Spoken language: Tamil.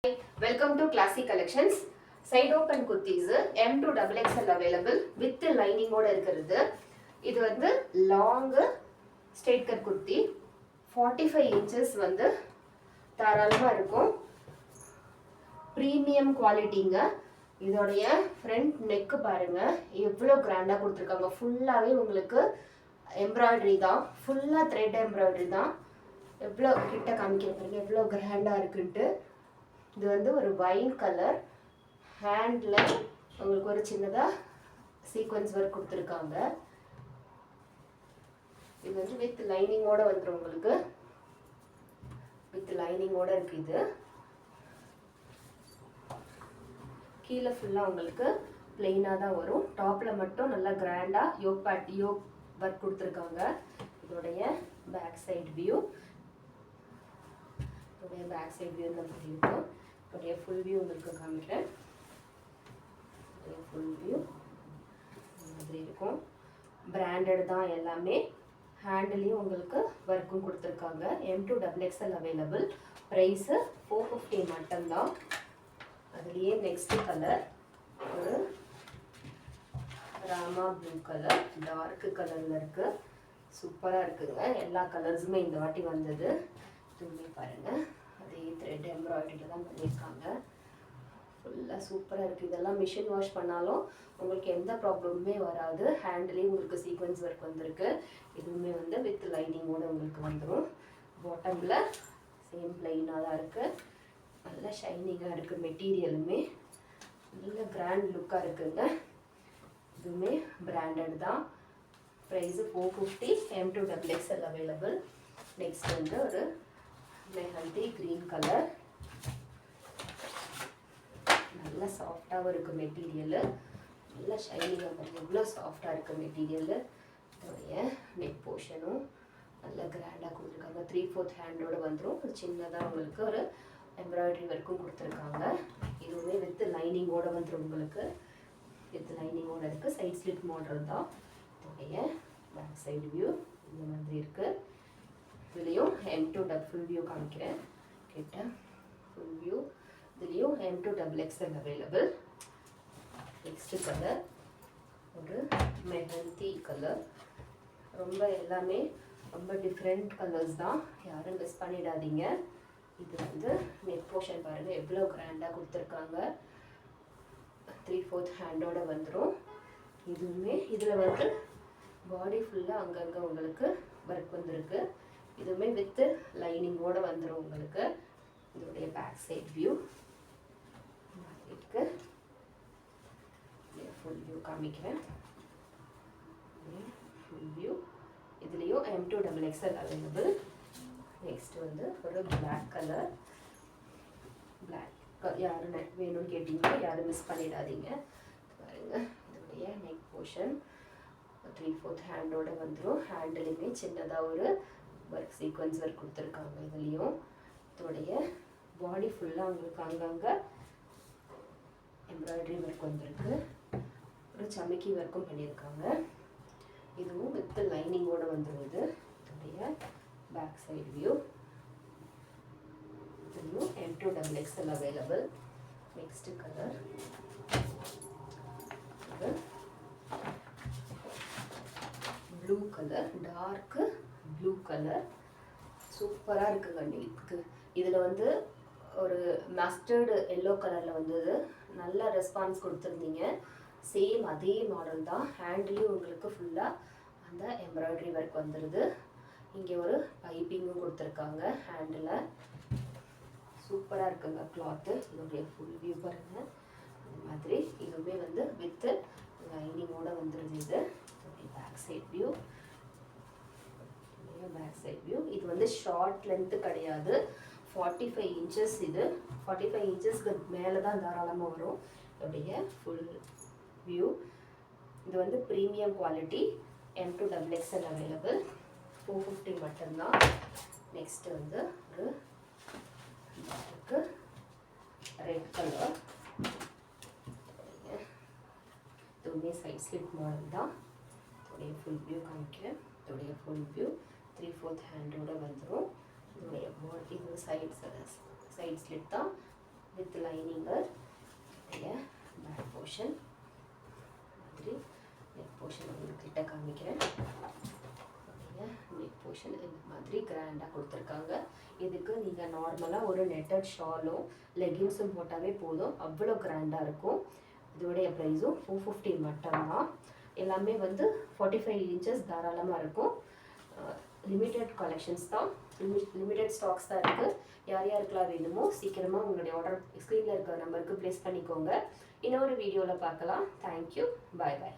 Welcome to Classic Collections. Side open kurtis M2 XXL available with lining ஓட இருக்குது. இது வந்து long straight cut kurti 45 inches வந்து தாராளமா இருக்கும். பிரீமியம் குவாலிட்டிங்க. இதோடைய ஃப்ரண்ட் நெக் பாருங்க எவ்வளவு கிராண்டா கொடுத்திருக்காங்க. ஃபுல்லாவே உங்களுக்கு எம்ப்ராய்டரி தான். ஃபுல்லா த்ரெட் எம்ப்ராய்டரி தான். எவ்வளவு கிட்ட காமிக்கிறேன் பாருங்க எவ்வளவு கிராண்டா இருக்குன்னு. இது வந்து ஒரு வைன் கலர். ஹேண்ட்ல உங்களுக்கு ஒரு சின்னதா சீக்வென்ஸ் ஒர்க் கொடுத்திருக்காங்க. இது வந்து வித் லைனிங்கோட வந்துரும் உங்களுக்கு. வித் லைனிங்கோட இருக்கு இது. கீழே ஃபுல்லா உங்களுக்கு பிளெயினா தான் வரும். டாப்ல மட்டும் நல்லா கிராண்டா யோக் ஒர்க் கொடுத்திருக்காங்க. இதோடைய பேக் சைடு வியூ. இதோடைய பேக் சைடு வியூ இந்த மாதிரி இருக்கும். இதோடைய ஃபுல் வியூ உங்களுக்கு காமிக்கிறேன். ஃபுல் வியூ இந்த மாதிரி இருக்கும். பிராண்டட் தான் எல்லாமே. ஹேண்ட்லயும் உங்களுக்கு ஒர்க்கும் கொடுத்திருக்காங்க. M2 XXL available. பிரைஸ் 450 மட்டும்தான். அதுலயே நெக்ஸ்ட் கலர் ஒரு ராமா ப்ளூ கலர். டார்க் கலர்ல இருக்கு. சூப்பரா இருக்குங்க. எல்லா கலர்ஸுமே இந்த வாட்டி வந்தது. இதுவுமே பாருங்க அதே த்ரெட் எம்ப்ராய்டரியில தான் பண்ணியிருக்காங்க. ஃபுல்லா சூப்பரா இருக்கு. இதெல்லாம் மிஷின் வாஷ் பண்ணாலும் உங்களுக்கு எந்த ப்ராப்ளமுமே வராது. ஹேண்ட்லேயும் உங்களுக்கு சீக்வென்ஸ் ஒர்க் வந்திருக்கு. இதுவுமே வந்து வித் லைனிங்கோட உங்களுக்கு வந்துடும். பாட்டம்ல சேம் பிளைனாக தான் இருக்கு. நல்ல ஷைனிங்காக இருக்குது. மெட்டீரியலுமே நல்ல கிராண்ட் லுக்காக இருக்குங்க. இதுவுமே பிராண்டட் தான். Price 450. M2 XXL available. Next வந்து ஒரு மெஹந்தி க்ரீன் கலர். நல்லா சாஃப்டாகவும் இருக்குது மெட்டீரியலு. நல்லா ஷைனிங்காக இருக்குது. எவ்வளோ சாஃப்டாக இருக்குது மெட்டீரியலு. இதோடைய நெக் போர்ஷனும் நல்லா கிராண்டாக கொடுத்துருக்காங்க. 3/4 ஹேண்டோடு வந்துடும். ஒரு சின்னதாக உங்களுக்கு ஒரு எம்ப்ராய்டரி ஒர்க்கும் கொடுத்துருக்காங்க. இதுவுமே வித் லைனிங்கோட வந்துடும் உங்களுக்கு. வித் லைனிங்கோட இருக்குது. சைட் ஸ்லிட் மாடல் தான். இதோடைய பேக் சைடு வியூ இந்த மாதிரி இருக்குது. இதுலேயும் M2 ஃபுல் வியூ காமிக்கிறேன். கிட்ட ஃபுல் வியூ. இதுலேயும் M2 XXL available. Next colour ஒரு மெஹந்தி கலர். ரொம்ப எல்லாமே ரொம்ப டிஃப்ரெண்ட் கலர்ஸ் தான். யாரும் மிஸ் பண்ணிடாதீங்க. இது வந்து நெக் போர்ஷன் பாருங்க எவ்வளோ கிராண்டாக கொடுத்துருக்காங்க. 3/4 ஹேண்டோட வந்துடும். இதுவுமே இதில் வந்து பாடி ஃபுல்லாக அங்கங்கே உங்களுக்கு ஒர்க் வந்திருக்கு. இதுவுமே வித் லைனிங்கோட வந்துடும் உங்களுக்கு. இதோடைய பேக் சைட் வியூ இருக்கு. ஃபுல் வியூ காமிக்கிறேன். Full view. இதுலேயும் M2 XXL அவைலபிள். நெக்ஸ்ட் வந்து ஒரு பிளாக் கலர். பிளாக் யாரும் வேணும்னு கேட்டீங்க. யாரும் மிஸ் பண்ணிடாதீங்க. பாருங்க இதோடைய நெக் போர்ஷன் 3/4 ஹேண்டோட வந்துடும். ஹேண்ட்லையுமே சின்னதாக ஒரு ஒர்க் சீக்வன்ஸ் ஒர்க் கொடுத்துருக்காங்க. இதுலேயும் இதோடைய பாடி ஃபுல்லாக உங்களுக்கு அங்கங்கே எம்ப்ராய்டரி ஒர்க் வந்திருக்கு. ஒரு சமிக்கி ஒர்க்கும் பண்ணியிருக்காங்க. இதுவும் வித் லைனிங்கோட வந்துடுது. இதோடைய பேக் சைடு வியூ. இதுவும் M2 XXL available. Next colour blue colour. Dark blue colour. சூப்பராக இருக்குங்க. இதுக்கு இதில் வந்து ஒரு மஸ்டர்டு எல்லோ கலரில் வந்தது. நல்ல ரெஸ்பான்ஸ் கொடுத்துருந்தீங்க. சேம் அதே மாடல் தான். ஹேண்ட்லேயும் உங்களுக்கு ஃபுல்லாக அந்த எம்ப்ராய்டரி ஒர்க் வந்துடுது. இங்கே ஒரு பைப்பிங்கும் கொடுத்துருக்காங்க ஹேண்டில். சூப்பராக இருக்குங்க கிளாத்து. இதோடைய ஃபுல் வியூ பாருங்கள் இந்த மாதிரி. இதுவுமே வந்து வித்து லைனிங்கோட வந்துடுது. இது இதோடைய back side view. Back side view. இது வந்து ஷார்ட் லென்த்து கிடையாது. 45 இன்ச்சஸ். இது 45 இன்ச்சஸ்க்கு மேலே தான் தாராளமாக வரும். இதோடைய ஃபுல் வியூ. இது வந்து premium quality. M2 XXL available. 450 மட்டும்தான். நெக்ஸ்ட் வந்து ஒரு ரெட் கலர். இதுவுமே சைட் ஸ்லிட் மாடல் தான். இதோடைய ஃபுல் வியூ காமிக்கிறேன். இதோடைய ஃபுல் வியூ 3/4 ஹேண்டோட வந்துடும். இதோடைய பாடி இது சைட் ஸ்லிட் தான். With lining. பேக் போர்ஷன் மாதிரி நெக் போர்ஷன் உங்கள்கிட்ட காமிக்கிறேன். நெக் போர்ஷன் இந்த மாதிரி கிராண்டாக கொடுத்துருக்காங்க. இதுக்கு நீங்கள் நார்மலாக ஒரு நெட்டட் ஷாலும் லெகின்ஸும் போட்டாவே போதும், அவ்வளோ கிராண்டாக இருக்கும். இதோடைய ப்ரைஸும் 450 மட்டும்தான். எல்லாமே வந்து 45 இன்ச்சஸ் தாராளமாக இருக்கும். லிமிட்டட் கலெக்ஷன்ஸ் தான், லிமிட்டட் ஸ்டாக்ஸ் தான் இருக்குது. யார் யாருக்கெல்லாம் வேணுமோ சீக்கிரமாக உங்களுடைய ஆர்டர் ஸ்க்ரீனில் இருக்கிற நம்பருக்கு ப்ளேஸ் பண்ணிக்கோங்க. இன்னொரு வீடியோவில் பார்க்கலாம். தேங்க்யூ. பாய் பாய்.